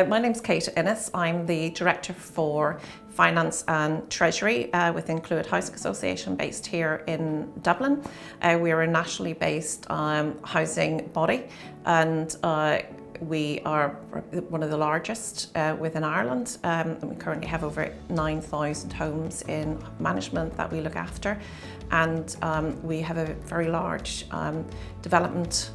My name's Kate Innes. I'm the Director for Finance and Treasury within Clúid Housing Association based here in Dublin. We are a nationally based housing body, and we are one of the largest within Ireland. We currently have over 9,000 homes in management that we look after, and we have a very large development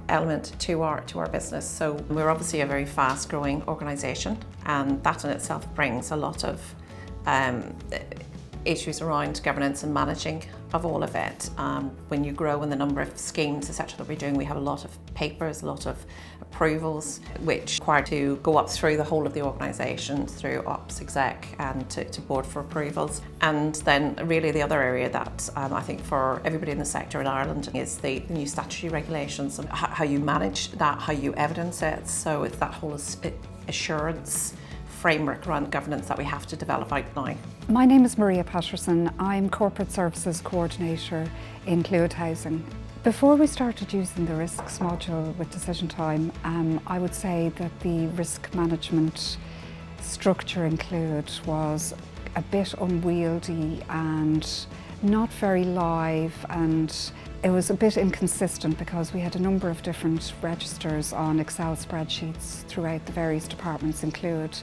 element to our business. So we're obviously a very fast-growing organisation, and that in itself brings a lot of issues around governance and managing of all of it. When you grow in the number of schemes, etc. that we're doing, we have a lot of papers, a lot of approvals, which require to go up through the whole of the organisation, through ops, exec, and to board for approvals. And then really the other area that I think for everybody in the sector in Ireland is the new statutory regulations and how you manage that, how you evidence it. So it's that whole assurance framework around governance that we have to develop out now. My name is Maria Patterson. I'm Corporate Services Coordinator in Clúid Housing. Before we started using the risks module with Decision Time, I would say that the risk management structure in Clúid was a bit unwieldy and not very live, and it was a bit inconsistent because we had a number of different registers on Excel spreadsheets throughout the various departments in Clúid.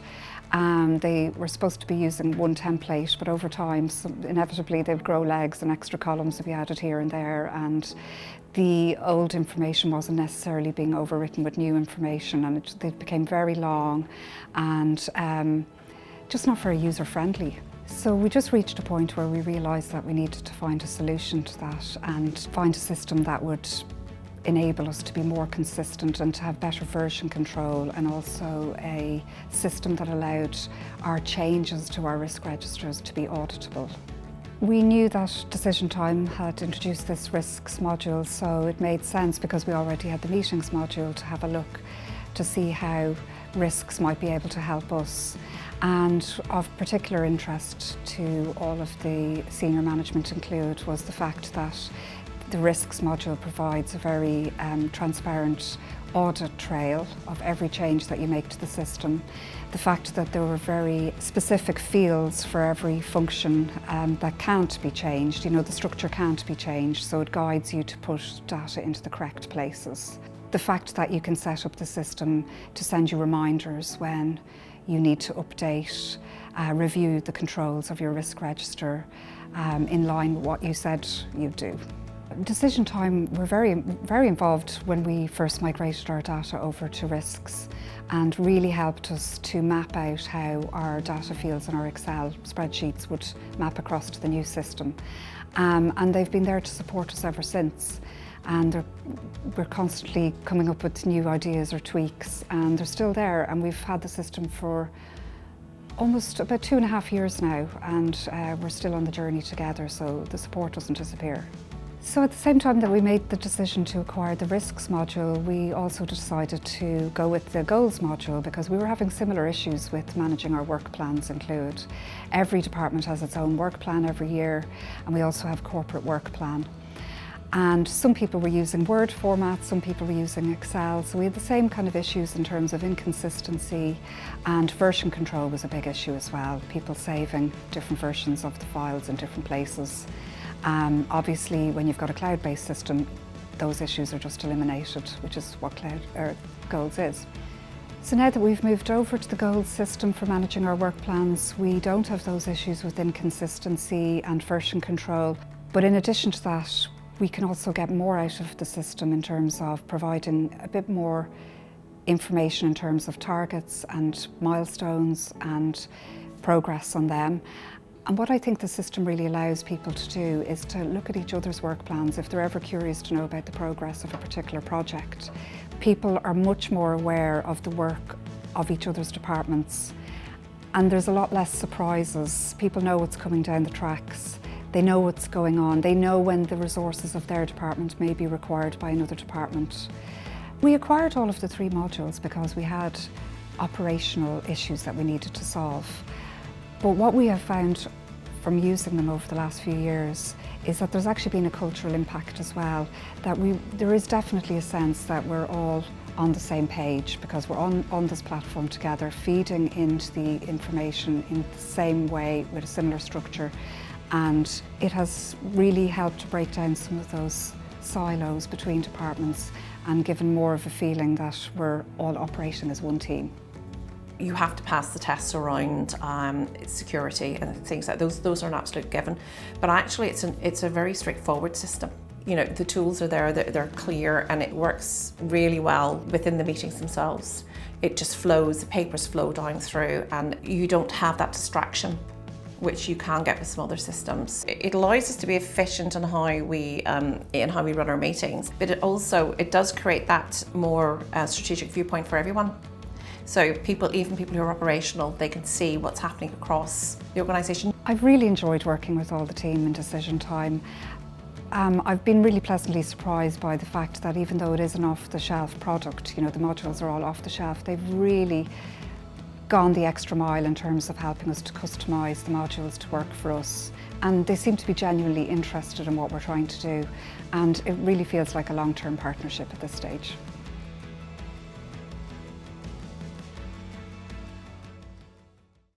They were supposed to be using one template, but over time, inevitably they'd grow legs and extra columns would be added here and there, and the old information wasn't necessarily being overwritten with new information, and they became very long and just not very user-friendly. So we just reached a point where we realised that we needed to find a solution to that and find a system that would enable us to be more consistent and to have better version control, and also a system that allowed our changes to our risk registers to be auditable. We knew that Decision Time had introduced this risks module, so it made sense, because we already had the meetings module, to have a look to see how risks might be able to help us. And of particular interest to all of the senior management in Clúid was the fact that the risks module provides a very transparent audit trail of every change that you make to the system. The fact that there were very specific fields for every function that can't be changed, the structure can't be changed, so it guides you to put data into the correct places. The fact that you can set up the system to send you reminders when you need to update, review the controls of your risk register in line with what you said you'd do. Decision Time were very involved when we first migrated our data over to risks, and really helped us to map out how our data fields in our Excel spreadsheets would map across to the new system. And they've been there to support us ever since. And we're constantly coming up with new ideas or tweaks, and they're still there, and we've had the system for almost about 2.5 years now, and we're still on the journey together, so the support doesn't disappear. So at the same time that we made the decision to acquire the risks module, we also decided to go with the goals module, because we were having similar issues with managing our work plans in Clúid. Every department has its own work plan every year, and we also have corporate work plan. And some people were using Word format, some people were using Excel, so we had the same kind of issues in terms of inconsistency, and version control was a big issue as well. People saving different versions of the files in different places. Obviously, when you've got a cloud-based system, those issues are just eliminated, which is what Goals is. So now that we've moved over to the Goals system for managing our work plans, we don't have those issues with inconsistency and version control. But in addition to that, we can also get more out of the system in terms of providing a bit more information in terms of targets and milestones and progress on them. And what I think the system really allows people to do is to look at each other's work plans if they're ever curious to know about the progress of a particular project. People are much more aware of the work of each other's departments, and there's a lot less surprises. People know what's coming down the tracks. They know what's going on. They know when the resources of their department may be required by another department. We acquired all of the 3 modules because we had operational issues that we needed to solve. But what we have found from using them over the last few years is that there's actually been a cultural impact as well, that there is definitely a sense that we're all on the same page, because we're on this platform together, feeding into the information in the same way with a similar structure, and it has really helped to break down some of those silos between departments and given more of a feeling that we're all operating as one team. You have to pass the tests around security and things like those. Those are an absolute given. But actually, it's a very straightforward system. You know, the tools are there, they're clear, and it works really well within the meetings themselves. It just flows, the papers flow down through, and you don't have that distraction which you can get with some other systems. It allows us to be efficient in how we run our meetings, but it does create that more strategic viewpoint for everyone. So even people who are operational, they can see what's happening across the organisation. I've really enjoyed working with all the team in Decision Time. I've been really pleasantly surprised by the fact that even though it is an off-the-shelf product, you know, the modules are all off the shelf, they've really gone the extra mile in terms of helping us to customise the modules to work for us. And they seem to be genuinely interested in what we're trying to do, and it really feels like a long-term partnership at this stage.